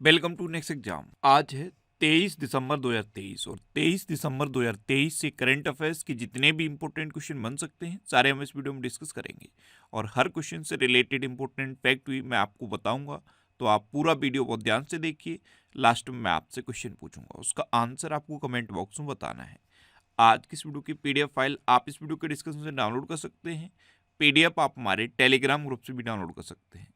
Welcome to next exam. आज है 23 दिसंबर 2023 और 23 दिसंबर 2023 से करंट अफेयर्स के जितने भी इंपॉर्टेंट क्वेश्चन बन सकते हैं सारे हम इस वीडियो में डिस्कस करेंगे और हर क्वेश्चन से रिलेटेड इंपॉर्टेंट फैक्ट भी मैं आपको बताऊंगा। तो आप पूरा वीडियो बहुत ध्यान से देखिए। लास्ट में मैं आपसे क्वेश्चन पूछूंगा, उसका आंसर आपको कमेंट बॉक्स में बताना है। आज की इस वीडियो की पीडीएफ फाइल आप इस वीडियो के डिस्कशन से डाउनलोड कर सकते हैं। पीडीएफ आप हमारे टेलीग्राम ग्रुप से भी डाउनलोड कर सकते हैं।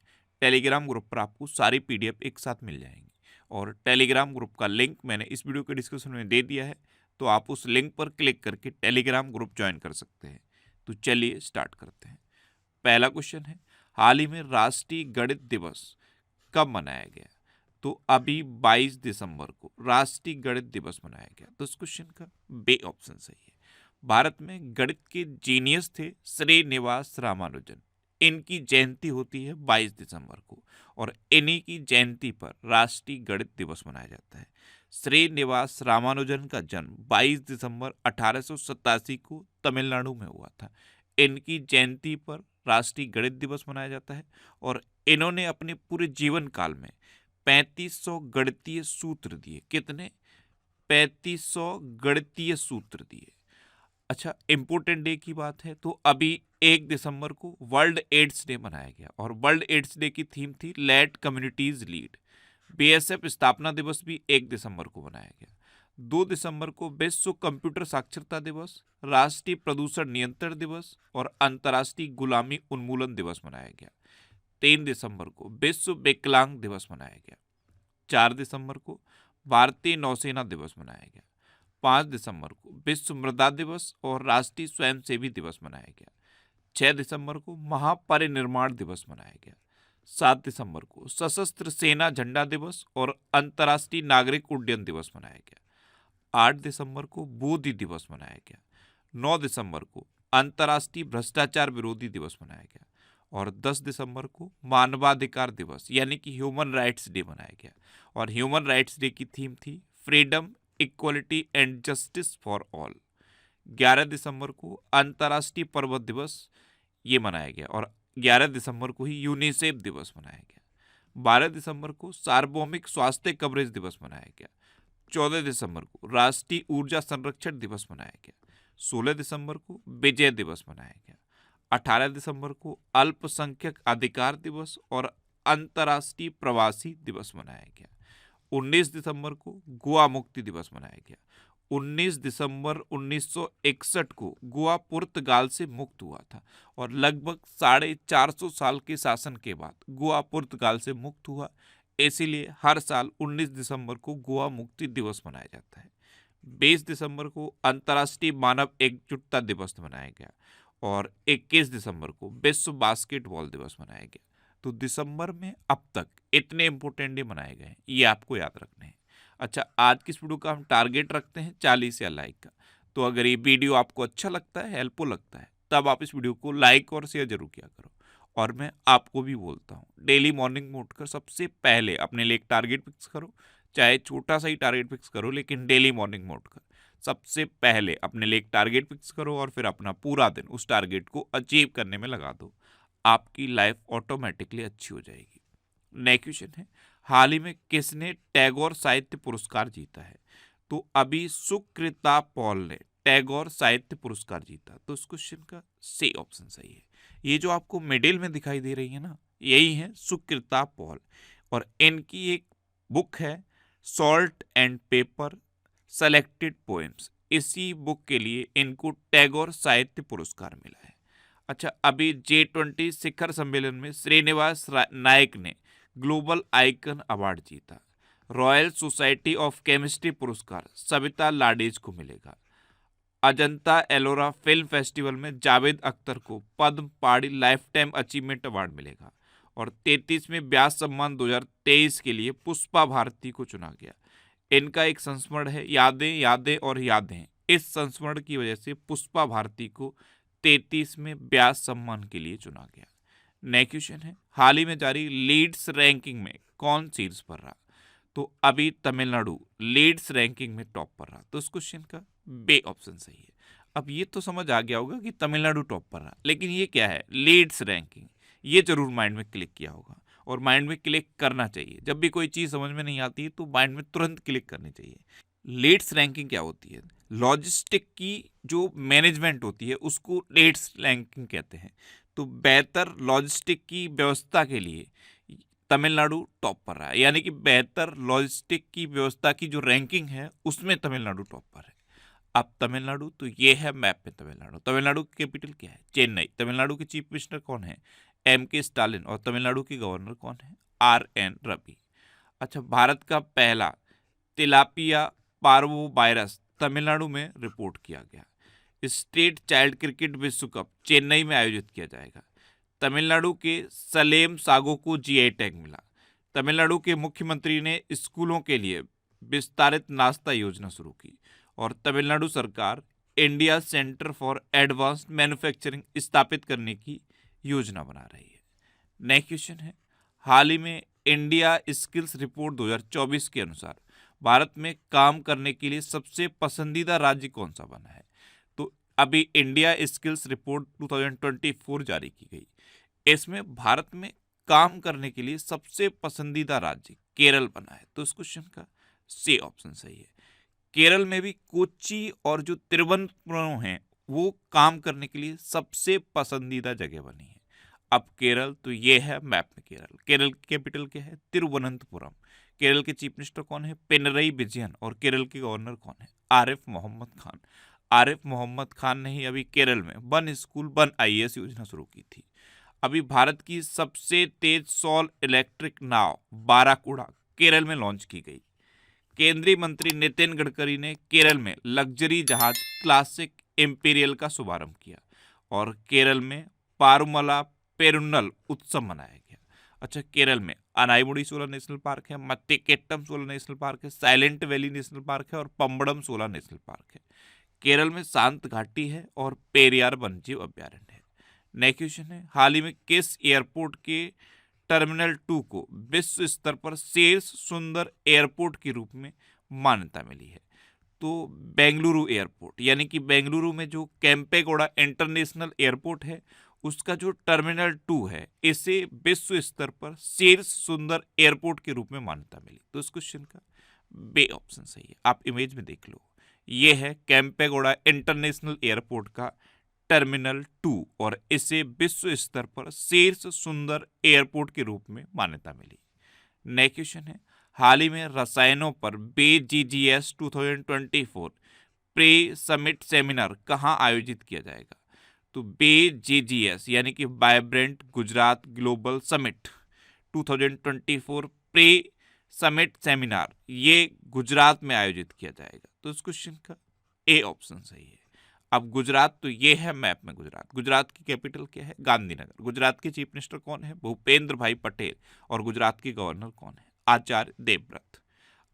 टेलीग्राम ग्रुप पर आपको सारी पीडीएफ एक साथ मिल जाएंगी और टेलीग्राम ग्रुप का लिंक मैंने इस वीडियो के डिस्क्रिप्शन में दे दिया है, तो आप उस लिंक पर क्लिक करके टेलीग्राम ग्रुप ज्वाइन कर सकते हैं। तो चलिए स्टार्ट करते हैं। पहला क्वेश्चन है, हाल ही में राष्ट्रीय गणित दिवस कब मनाया गया? तो अभी 22 दिसंबर को राष्ट्रीय गणित दिवस मनाया गया। तो इस क्वेश्चन का बे ऑप्शन सही है। भारत में गणित के जीनियस थे श्रीनिवास रामानुजन। इनकी जयंती होती है 22 दिसंबर को और इन्हीं की जयंती पर राष्ट्रीय गणित दिवस मनाया जाता है। श्रीनिवास रामानुजन का जन्म 22 दिसंबर 1887 को तमिलनाडु में हुआ था। इनकी जयंती पर राष्ट्रीय गणित दिवस मनाया जाता है और इन्होंने अपने पूरे जीवन काल में 3500 गणितीय सूत्र दिए। कितने? 3500 गणितीय सूत्र दिए। अच्छा, इम्पोर्टेंट डे की बात है तो अभी 1 दिसंबर को वर्ल्ड एड्स डे मनाया गया और वर्ल्ड एड्स डे की थीम थी लेट कम्युनिटीज लीड। बीएसएफ स्थापना दिवस भी 1 दिसंबर को मनाया गया। 2 दिसंबर को विश्व कंप्यूटर साक्षरता दिवस, राष्ट्रीय प्रदूषण नियंत्रण दिवस और अंतर्राष्ट्रीय गुलामी उन्मूलन दिवस मनाया गया। 3 दिसंबर को विश्व विकलांग दिवस मनाया गया। 4 दिसंबर को भारतीय नौसेना दिवस मनाया गया। 5 दिसंबर को विश्व मृदा दिवस और राष्ट्रीय स्वयंसेवी दिवस मनाया गया। 6 दिसंबर को महापरिनिर्वाण दिवस मनाया गया। 7 दिसंबर को सशस्त्र सेना झंडा दिवस और अंतर्राष्ट्रीय नागरिक उड्डयन दिवस मनाया गया। 8 दिसंबर को बोधि दिवस मनाया गया। 9 दिसंबर को अंतर्राष्ट्रीय भ्रष्टाचार विरोधी दिवस मनाया गया और 10 दिसंबर को मानवाधिकार दिवस यानी कि ह्यूमन राइट्स डे मनाया गया और ह्यूमन राइट्स डे की थीम थी freedom, equality and justice for all. 11 दिसंबर को अंतर्राष्ट्रीय पर्वत दिवस ये मनाया गया और 11 दिसंबर को ही यूनिसेफ दिवस मनाया गया। 12 दिसंबर को सार्वभौमिक स्वास्थ्य कवरेज दिवस मनाया गया। 14 दिसंबर को राष्ट्रीय ऊर्जा संरक्षण दिवस मनाया गया। 16 दिसंबर को विजय दिवस मनाया गया। 18 दिसंबर को अल्पसंख्यक अधिकार दिवस और अंतर्राष्ट्रीय प्रवासी दिवस मनाया गया। 19 दिसंबर को गोवा मुक्ति दिवस मनाया गया। 19 दिसंबर 1961 को गोवा पुर्तगाल से मुक्त हुआ था और लगभग 450 साल के शासन के बाद गोवा पुर्तगाल से मुक्त हुआ, इसीलिए हर साल 19 दिसंबर को गोवा मुक्ति दिवस मनाया जाता है। 20 दिसंबर को अंतर्राष्ट्रीय मानव एकजुटता दिवस मनाया गया और 21 दिसंबर को विश्व बास्केटबॉल दिवस मनाया गया। तो दिसंबर में अब तक इतने इंपॉर्टेंट डे मनाए गए हैं, ये आपको याद रखने हैं। अच्छा, आज की इस वीडियो का हम टारगेट रखते हैं 40 या लाइक का। तो अगर ये वीडियो आपको अच्छा लगता है, हेल्पफुल लगता है, तब आप इस वीडियो को लाइक और शेयर जरूर किया करो। और मैं आपको भी बोलता हूँ, डेली मॉर्निंग में उठकर सबसे पहले अपने लिए एक टारगेट फिक्स करो। चाहे छोटा सा ही टारगेट फिक्स करो, लेकिन डेली मॉर्निंग में उठकर सबसे पहले अपने लिए एक टारगेट फिक्स करो और फिर अपना पूरा दिन उस टारगेट को अचीव करने में लगा दो। आपकी लाइफ ऑटोमेटिकली अच्छी हो जाएगी। नेक्स्ट क्वेश्चन है, हाल ही में किसने टैगोर साहित्य पुरस्कार जीता है? तो अभी सुकृता पॉल ने टैगोर साहित्य पुरस्कार जीता। तो इस क्वेश्चन का सी ऑप्शन सही है। ये जो आपको मिडिल में दिखाई दे रही है ना, यही है सुकृता पॉल और इनकी एक बुक है salt and paper selected poems. इसी बुक के लिए इनको टैगोर साहित्य पुरस्कार मिला है। अच्छा, अभी G20 शिखर सम्मेलन में श्रीनिवास नायक ने ग्लोबल आइकन अवार्ड जीता। रॉयल सोसाइटी ऑफ केमिस्ट्री पुरस्कार सविता लाडेज को मिलेगा। अजंता एलोरा फिल्म फेस्टिवल में जावेद अख्तर को पद्म पाड़ी लाइफ टाइम अचीवमेंट अवार्ड मिलेगा और 33वें व्यास सम्मान 2023 के लिए पुष्पा भारती को चुना गया। इनका एक संस्मरण है यादें यादें और यादें। इस संस्मरण की वजह से पुष्पा भारती को 33वें व्यास सम्मान के लिए चुना गया। नेक्स्ट क्वेश्चन है, हाल ही में जारी लीड्स रैंकिंग में कौन शीर्ष पर रहा? तो अभी तमिलनाडु लीड्स रैंकिंग में टॉप पर रहा। तो इस क्वेश्चन का बे ऑप्शन सही है। अब ये तो समझ आ गया होगा कि तमिलनाडु टॉप पर रहा, लेकिन ये क्या है? लीड्स रैंकिंग, ये जरूर माइंड में क्लिक किया होगा। और माइंड में क्लिक करना चाहिए। जब भी कोई चीज़ समझ में नहीं आती है तो माइंड में तुरंत क्लिक करनी चाहिए। लेट्स रैंकिंग क्या होती है? लॉजिस्टिक की जो मैनेजमेंट होती है उसको लेट्स रैंकिंग कहते हैं। तो बेहतर लॉजिस्टिक की व्यवस्था के लिए तमिलनाडु टॉप पर रहा है, यानी कि बेहतर लॉजिस्टिक की व्यवस्था की जो रैंकिंग है उसमें तमिलनाडु टॉप पर है। अब तमिलनाडु, तो ये है मैप में तमिलनाडु। तमिलनाडु की कैपिटल क्या है? चेन्नई। तमिलनाडु के चीफ मिनिस्टर कौन है? M.K. स्टालिन। और तमिलनाडु के गवर्नर कौन है? R.N. रवि। अच्छा, भारत का पहला तिलापिया पार्वो वायरस तमिलनाडु में रिपोर्ट किया गया। स्टेट चाइल्ड क्रिकेट विश्व कप चेन्नई में आयोजित किया जाएगा। तमिलनाडु के सलेम सागो को GI टैग मिला। तमिलनाडु के मुख्यमंत्री ने स्कूलों के लिए विस्तारित नाश्ता योजना शुरू की। और तमिलनाडु सरकार India centre for advanced manufacturing स्थापित करने की योजना बना रही है। नेक्स्ट क्वेश्चन है, हाल ही में इंडिया स्किल्स रिपोर्ट 2024 के अनुसार भारत में काम करने के लिए सबसे पसंदीदा राज्य कौन सा बना है? तो अभी इंडिया स्किल्स रिपोर्ट 2024 जारी की गई। इसमें भारत में काम करने के लिए सबसे पसंदीदा राज्य केरल बना है। तो इस क्वेश्चन का सी ऑप्शन सही है। केरल में भी कोच्चि और जो तिरुवनंतपुरम है वो काम करने के लिए सबसे पसंदीदा जगह बनी है। अब केरल, तो ये है मैप में केरल। केरल की कैपिटल क्या है? तिरुवनंतपुरम। केरल के चीफ मिनिस्टर कौन है? पिनरई विजयन। और केरल के गवर्नर कौन है? आरिफ मोहम्मद खान। आरिफ मोहम्मद खान ने ही अभी केरल में वन स्कूल वन IAS योजना शुरू की थी। अभी भारत की सबसे तेज सॉल इलेक्ट्रिक नाव बाराकुड़ा केरल में लॉन्च की गई। केंद्रीय मंत्री नितिन गडकरी ने केरल में लग्जरी जहाज क्लासिक इंपीरियल का शुभारंभ किया। और केरल में पारुमला पेरुन्नल उत्सव मनाया गया। अच्छा, केरल में अनाईमुडी सोलर नेशनल पार्क है, मत्तिकेट्टम सोलर नेशनल पार्क है, साइलेंट वैली नेशनल पार्क है और पम्बड़म सोलर नेशनल पार्क है। केरल में शांत घाटी है और पेरियार वन्यजीव अभ्यारण्य है। नेक्स्ट क्वेश्चन है, हाल ही में किस एयरपोर्ट के टर्मिनल 2 को विश्व स्तर पर शीर्ष सुंदर एयरपोर्ट के रूप में मान्यता मिली है? तो बेंगलुरु एयरपोर्ट, यानी कि बेंगलुरु में जो केम्पेगौड़ा इंटरनेशनल एयरपोर्ट है उसका जो टर्मिनल 2 है इसे विश्व स्तर पर शीर्ष सुंदर एयरपोर्ट के रूप में मान्यता मिली। तो इस क्वेश्चन का बे ऑप्शन सही है। आप इमेज में देख लो, ये है केम्पेगौड़ा इंटरनेशनल एयरपोर्ट का टर्मिनल 2 और इसे विश्व स्तर पर शीर्ष सुंदर एयरपोर्ट के रूप में मान्यता मिली। नेक्स्ट क्वेश्चन है, हाल ही में रसायनों पर BGGS 2024 प्रे समिट सेमिनार कहाँ आयोजित किया जाएगा? तो BGGS यानी कि vibrant Gujarat global summit 2024 pre summit seminar ये गुजरात में आयोजित किया जाएगा। तो इस क्वेश्चन का ए ऑप्शन सही है। अब गुजरात, तो ये है मैप में गुजरात। गुजरात की कैपिटल क्या है? गांधीनगर। गुजरात के चीफ मिनिस्टर कौन है? भूपेंद्र भाई पटेल। और गुजरात के गवर्नर कौन है? आचार्य देवव्रत।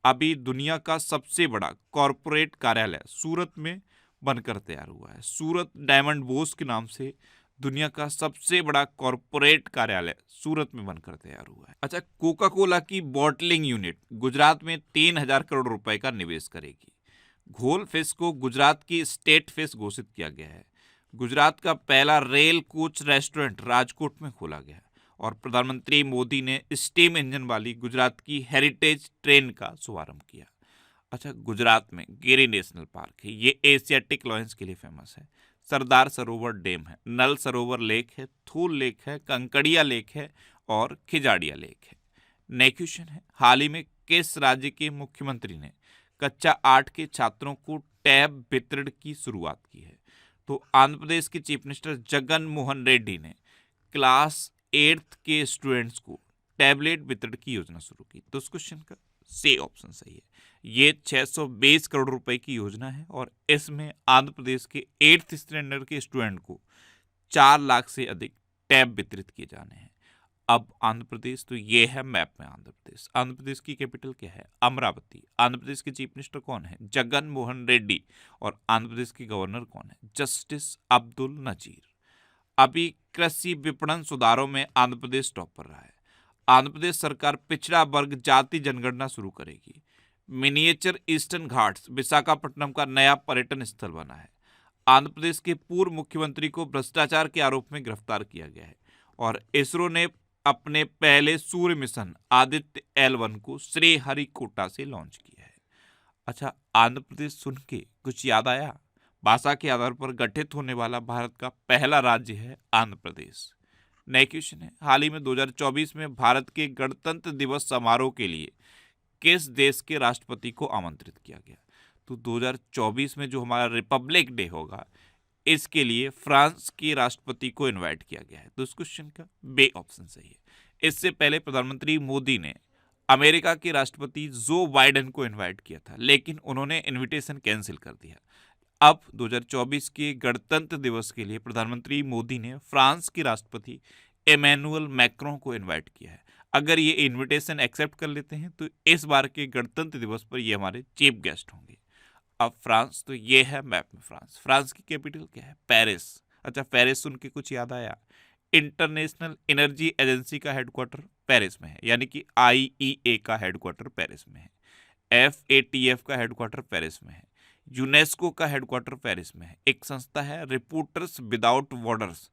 अभी दुनिया का सबसे बड़ा कॉरपोरेट कार्यालय सूरत में बनकर तैयार हुआ है। सूरत डायमंड बोस के नाम से दुनिया का सबसे बड़ा कॉरपोरेट कार्यालय सूरत में बनकर तैयार हुआ है। अच्छा, कोका कोला की बॉटलिंग यूनिट गुजरात में 3000 करोड़ रुपए का निवेश करेगी। घोल फिश को गुजरात की स्टेट फिश घोषित किया गया है। गुजरात का पहला रेल कोच रेस्टोरेंट राजकोट में खोला गया और प्रधानमंत्री मोदी ने स्टीम इंजन वाली गुजरात की हेरिटेज ट्रेन का शुभारंभ किया। अच्छा, गुजरात में गिरी नेशनल पार्क है, ये एशियाटिक लॉयंस के लिए फेमस है। सरदार सरोवर डैम है, नल सरोवर लेक है, थूल लेक है, कंकड़िया लेक है और खिजाड़िया लेक है। नेक्स्ट क्वेश्चन है, हाल ही में किस राज्य के मुख्यमंत्री ने कक्षा 8 के छात्रों को टैब वितरण की शुरुआत की है? तो आंध्र प्रदेश के चीफ मिनिस्टर जगन मोहन रेड्डी ने क्लास 8 के स्टूडेंट्स को टैबलेट वितरण की योजना शुरू की। तो उस क्वेश्चन का सी ऑप्शन सही है। ये 620 करोड़ रुपए की योजना है और इसमें आंध्र प्रदेश के 8th स्टैंडर्ड के स्टूडेंट को 4 लाख से अधिक टैब वितरित किए जाने हैं। अब आंध्र प्रदेश, तो ये है मैप में आंध्र प्रदेश। आंध्र प्रदेश की कैपिटल क्या है? अमरावती। आंध्र प्रदेश के चीफ मिनिस्टर कौन है? जगन मोहन रेड्डी। और आंध्र प्रदेश के गवर्नर कौन है? जस्टिस अब्दुल नजीर। अभी कृषि विपणन सुधारों में आंध्र प्रदेश टॉप पर रहा है। आंध्र प्रदेश सरकार पिछड़ा वर्ग जाति जनगणना शुरू करेगी। मिनिएचर ईस्टर्न घाट्स विशाखापट्टनम का नया पर्यटन स्थल बना है। आंध्र प्रदेश के पूर्व मुख्यमंत्री को भ्रष्टाचार के आरोप में गिरफ्तार किया गया है और इसरो ने अपने पहले सूर्य मिशन आदित्य L1 को श्रीहरिकोटा से लॉन्च किया है? अच्छा, आंध्र प्रदेश सुन के कुछ याद आया? भाषा के आधार पर गठित होने वाला भारत का पहला राज्य है आंध्र प्रदेश। नए क्वेश्चन है, हाल ही में 2024 में भारत के गणतंत्र दिवस समारोह के लिए किस देश के राष्ट्रपति को आमंत्रित किया गया? तो 2024 में जो हमारा रिपब्लिक डे होगा, इसके लिए फ्रांस के राष्ट्रपति को इनवाइट किया गया है। तो इस क्वेश्चन का बे ऑप्शन सही है। इससे पहले प्रधानमंत्री मोदी ने अमेरिका के राष्ट्रपति जो बाइडेन को इनवाइट किया था, लेकिन उन्होंने इनविटेशन कैंसिल कर दिया। अब 2024 के गणतंत्र दिवस के लिए प्रधानमंत्री मोदी ने फ्रांस के राष्ट्रपति इमैनुअल मैक्रों को इनवाइट किया है। अगर ये इनविटेशन एक्सेप्ट कर लेते हैं तो इस बार के गणतंत्र दिवस पर ये हमारे चीफ गेस्ट होंगे। अब फ्रांस, तो ये है मैप में फ्रांस। फ्रांस की कैपिटल क्या है? पेरिस। अच्छा, पेरिस सुन के कुछ याद आया? इंटरनेशनल एनर्जी एजेंसी का हेडक्वार्टर पेरिस में है, यानी कि IEA का हेडक्वार्टर पेरिस में है। FATF का हेडक्वार्टर पेरिस में है। यूनेस्को का हेडक्वार्टर पेरिस में है। एक संस्था है रिपोर्टर्स विदाउट बॉर्डर्स,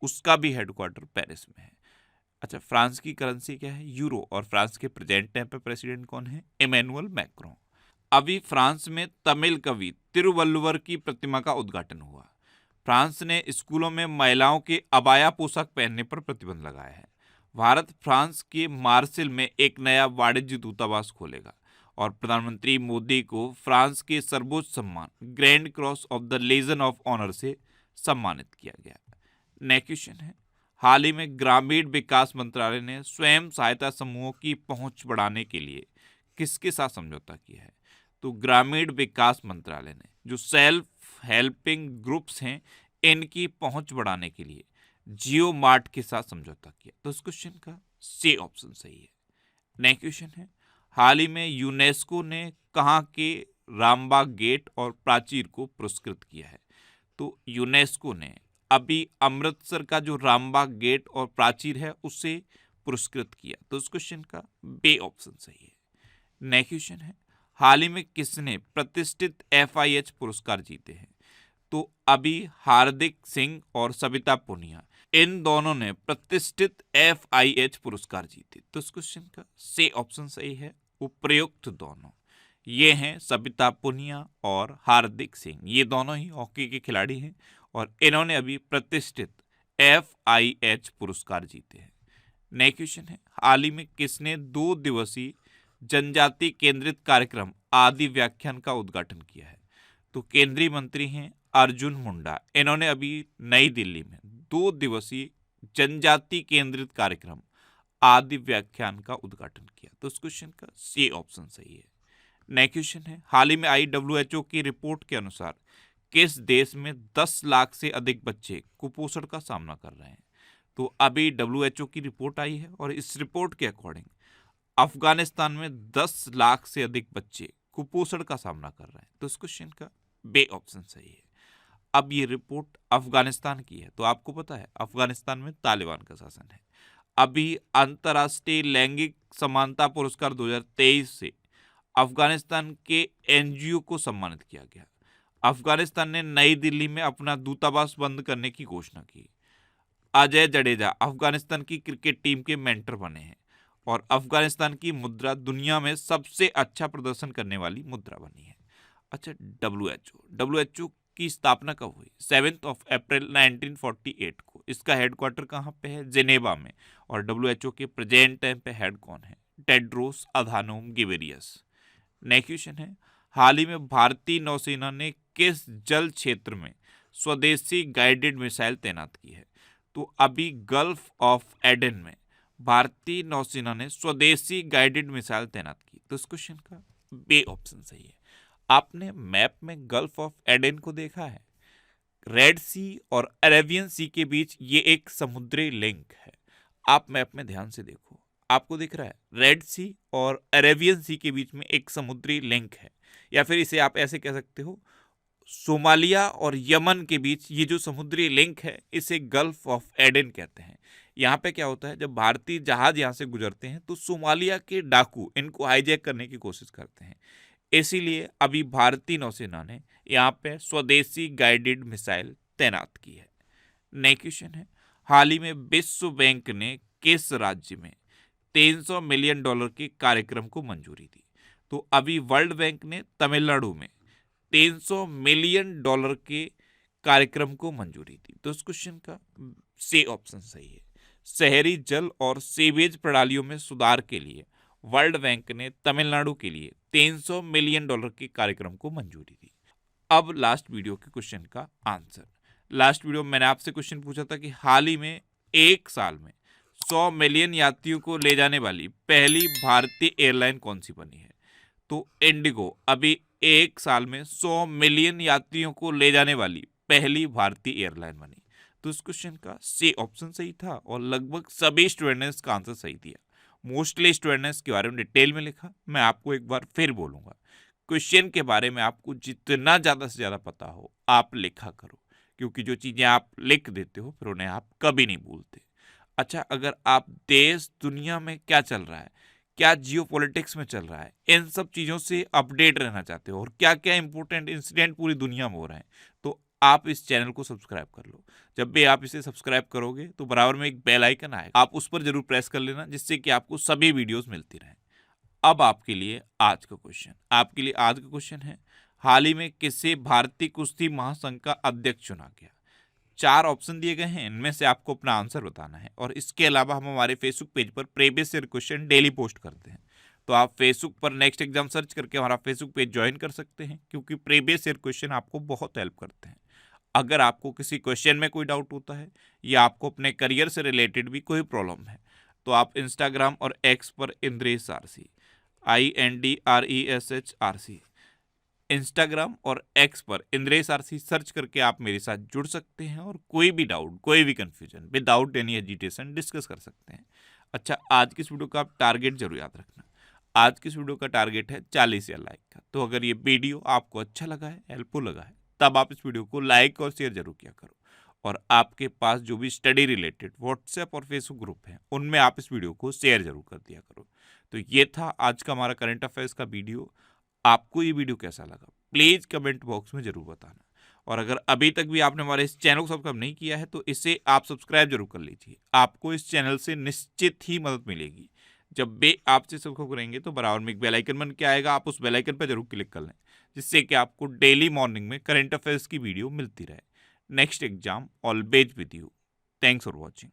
उसका भी हेडक्वार्टर पेरिस में है। अच्छा, फ्रांस की करेंसी क्या है? यूरो। और फ्रांस के प्रेजेंट टाइम पे प्रेसिडेंट कौन है? Emmanuel Macron. अभी फ्रांस में तमिल कवि तिरुवल्लुवर की प्रतिमा का उद्घाटन हुआ। फ्रांस ने स्कूलों में महिलाओं के अबाया पोशाक पहनने पर प्रतिबंध लगाया है। भारत फ्रांस के मार्सेल में एक नया वाणिज्य दूतावास खोलेगा। और प्रधानमंत्री मोदी को फ्रांस के सर्वोच्च सम्मान Grand Cross of the Legion of Honour से सम्मानित किया गया। नेक्स्ट क्वेश्चन है, हाल ही में ग्रामीण विकास मंत्रालय ने स्वयं सहायता समूहों की पहुंच बढ़ाने के लिए किसके साथ समझौता किया है? तो ग्रामीण विकास मंत्रालय ने जो सेल्फ हेल्पिंग ग्रुप्स हैं, इनकी पहुंच बढ़ाने के लिए जियो मार्ट के साथ समझौता किया। तो इस क्वेश्चन का सी ऑप्शन सही है। नेक्स्ट क्वेश्चन है, हाल ही में यूनेस्को ने कहाँ के रामबाग गेट और प्राचीर को पुरस्कृत किया है? तो यूनेस्को ने अभी अमृतसर का जो रामबाग गेट और प्राचीर है उसे पुरस्कृत किया। तो इस क्वेश्चन का बे ऑप्शन सही है। नेक्स्ट क्वेश्चन है, हाल ही में किसने प्रतिष्ठित FIH पुरस्कार जीते हैं? तो अभी हार्दिक सिंह और सविता पुनिया, इन दोनों ने प्रतिष्ठित FIH पुरस्कार जीते। तो इस क्वेश्चन का से ऑप्शन सही है, उपयुक्त दोनों। ये हैं सविता पुनिया और हार्दिक सिंह, ये दोनों ही हॉकी के खिलाड़ी हैं और इन्होंने अभी प्रतिष्ठित FIH पुरस्कार जीते हैं। नेक्स्ट क्वेश्चन है, हाल ही में किसने 2 दिवसीय जनजाति केंद्रित कार्यक्रम आदि व्याख्यान का उद्घाटन किया है? तो केंद्रीय मंत्री हैं अर्जुन मुंडा। इन्होंने अभी नई दिल्ली में 2 दिवसीय जनजाति केंद्रित कार्यक्रम आदि व्याख्यान का उद्घाटन किया। तो इस क्वेश्चन का सी ऑप्शन सही है। नेक्स्ट क्वेश्चन है, हाल ही में WHO की रिपोर्ट के अनुसार किस देश में 10 लाख से अधिक बच्चे कुपोषण का सामना कर रहे हैं? तो अभी WHO की रिपोर्ट आई है और इस रिपोर्ट के अकॉर्डिंग अफगानिस्तान में 10 लाख से अधिक बच्चे कुपोषण का सामना कर रहे हैं। तो इस क्वेश्चन का बे ऑप्शन सही है। अब ये रिपोर्ट अफगानिस्तान की है, तो आपको पता है अफगानिस्तान में तालिबान का शासन है। अभी अंतर्राष्ट्रीय लैंगिक समानता पुरस्कार 2023 से अफगानिस्तान के NGO को सम्मानित किया गया। अफगानिस्तान ने नई दिल्ली में अपना दूतावास बंद करने की घोषणा की। अजय जडेजा अफगानिस्तान की क्रिकेट टीम के मेंटर बने हैं और अफगानिस्तान की मुद्रा दुनिया में सबसे अच्छा प्रदर्शन करने वाली मुद्रा बनी है। अच्छा, WHO की स्थापना कब हुई? 7 अप्रैल 1948 को। इसका हेडक्वार्टर कहाँ पे है? जेनेवा में। और WHO के प्रेजेंट टाइम पे हेड कौन है? Tedros Adhanom Ghebreyesus. Next question है, हाल ही में भारतीय नौसेना ने किस जल क्षेत्र में स्वदेशी गाइडेड मिसाइल तैनात की है? तो अभी गल्फ ऑफ एडन में भारतीय नौसेना ने स्वदेशी गाइडेड मिसाइल तैनात की। तो इस क्वेश्चन का बे ऑप्शन सही है। आपने मैप में गल्फ ऑफ एडन को देखा है? रेड सी और अरेबियन सी के बीच ये एक समुद्री लिंक है। आप मैप में ध्यान से देखो, आपको दिख रहा है रेड सी और अरेबियन सी के बीच में एक समुद्री लिंक है, या फिर इसे आप ऐसे कह सकते हो सोमालिया और यमन के बीच ये जो समुद्री लिंक है इसे गल्फ ऑफ एडन कहते हैं। यहाँ पे क्या होता है, जब भारतीय जहाज यहाँ से गुजरते हैं तो सोमालिया के डाकू इनको हाईजैक करने की कोशिश करते हैं। इसीलिए अभी भारतीय नौसेना ने यहाँ पे स्वदेशी गाइडेड मिसाइल तैनात की है। नेक्स्ट क्वेश्चन है, हाल ही में विश्व बैंक ने किस राज्य में $300 मिलियन के कार्यक्रम को मंजूरी दी? तो अभी वर्ल्ड बैंक ने तमिलनाडु में $300 मिलियन के कार्यक्रम को मंजूरी दी। तो इस क्वेश्चन का सी ऑप्शन सही है। शहरी जल और सीवेज प्रणालियों में सुधार के लिए वर्ल्ड बैंक ने तमिलनाडु के लिए $300 मिलियन के कार्यक्रम को मंजूरी दी। अब लास्ट वीडियो के क्वेश्चन का आंसर। लास्ट वीडियो में मैंने आपसे क्वेश्चन पूछा था कि हाल ही में एक साल में 100 मिलियन यात्रियों को ले जाने वाली पहली भारतीय एयरलाइन कौन सी बनी है? तो इंडिगो अभी एक साल में 100 मिलियन यात्रियों को ले जाने वाली पहली भारतीय एयरलाइन बनी। तो इस क्वेश्चन का सी ऑप्शन सही था और लगभग सभी स्टूडेंट ने इसका आंसर सही दिया। मोस्टली स्टूडेंट ने इसके बारे में डिटेल में लिखा। मैं आपको एक बार फिर बोलूँगा, क्वेश्चन के बारे में आपको जितना ज़्यादा से ज़्यादा पता हो आप लिखा करो, क्योंकि जो चीज़ें आप लिख देते हो फिर उन्हें आप कभी नहीं भूलते। अच्छा, अगर आप देश दुनिया में क्या चल रहा है, क्या जियोपॉलिटिक्स में चल रहा है, इन सब चीज़ों से अपडेट रहना चाहते हो और क्या क्या इंपॉर्टेंट इंसिडेंट पूरी दुनिया में हो रहे हैं, तो आप इस चैनल को सब्सक्राइब कर लो। जब भी आप इसे सब्सक्राइब करोगे तो बराबर में एक बेल आइकन आएगा, आप उस पर जरूर प्रेस कर लेना, जिससे कि आपको सभी वीडियोस मिलती रहें। अब आपके लिए आज का क्वेश्चन है, हाल ही में किसे भारतीय कुश्ती महासंघ का अध्यक्ष चुना गया? 4 ऑप्शन दिए गए हैं, इनमें से आपको अपना आंसर बताना है। और इसके अलावा हम हमारे फेसबुक पेज पर previous year question daily post करते हैं, तो आप फेसबुक पर नेक्स्ट एग्जाम सर्च करके हमारा फेसबुक पेज ज्वाइन कर सकते हैं, क्योंकि प्रीवियस ईयर क्वेश्चन आपको बहुत हेल्प करते हैं। अगर आपको किसी क्वेश्चन में कोई डाउट होता है या आपको अपने करियर से रिलेटेड भी कोई प्रॉब्लम है, तो आप इंस्टाग्राम और एक्स पर इंद्रेश आरसी INDRESH इंस्टाग्राम और एक्स पर इंद्रेश आरसी सर्च करके आप मेरे साथ जुड़ सकते हैं और कोई भी डाउट, कोई भी confusion without any hesitation discuss कर सकते हैं। अच्छा, आज की इस वीडियो का आप टारगेट जरूर याद रखना। आज की इस वीडियो का टारगेट है 40,000 लाइक का। तो अगर ये वीडियो आपको अच्छा लगा है, हेल्पफुल लगा है, तब आप इस वीडियो को लाइक और शेयर जरूर किया करो। और आपके पास जो भी स्टडी रिलेटेड व्हाट्सएप और फेसबुक ग्रुप हैं, उनमें आप इस वीडियो को शेयर जरूर कर दिया करो। तो ये था आज का हमारा करंट अफेयर्स का वीडियो। आपको ये वीडियो कैसा लगा प्लीज़ कमेंट बॉक्स में जरूर बताना। और अगर अभी तक भी आपने हमारे इस चैनल को सब्सक्राइब नहीं किया है तो इसे आप सब्सक्राइब जरूर कर लीजिए। आपको इस चैनल से निश्चित ही मदद मिलेगी। जब भी आपसे सब्सक्राइब करेंगे तो बराबर में एक बेल आइकन बन के आएगा, आप उस बेल आइकन पर जरूर क्लिक कर लें, जिससे कि आपको डेली मॉर्निंग में करंट अफेयर्स की वीडियो मिलती रहे। Next exam always with you. Thanks for watching.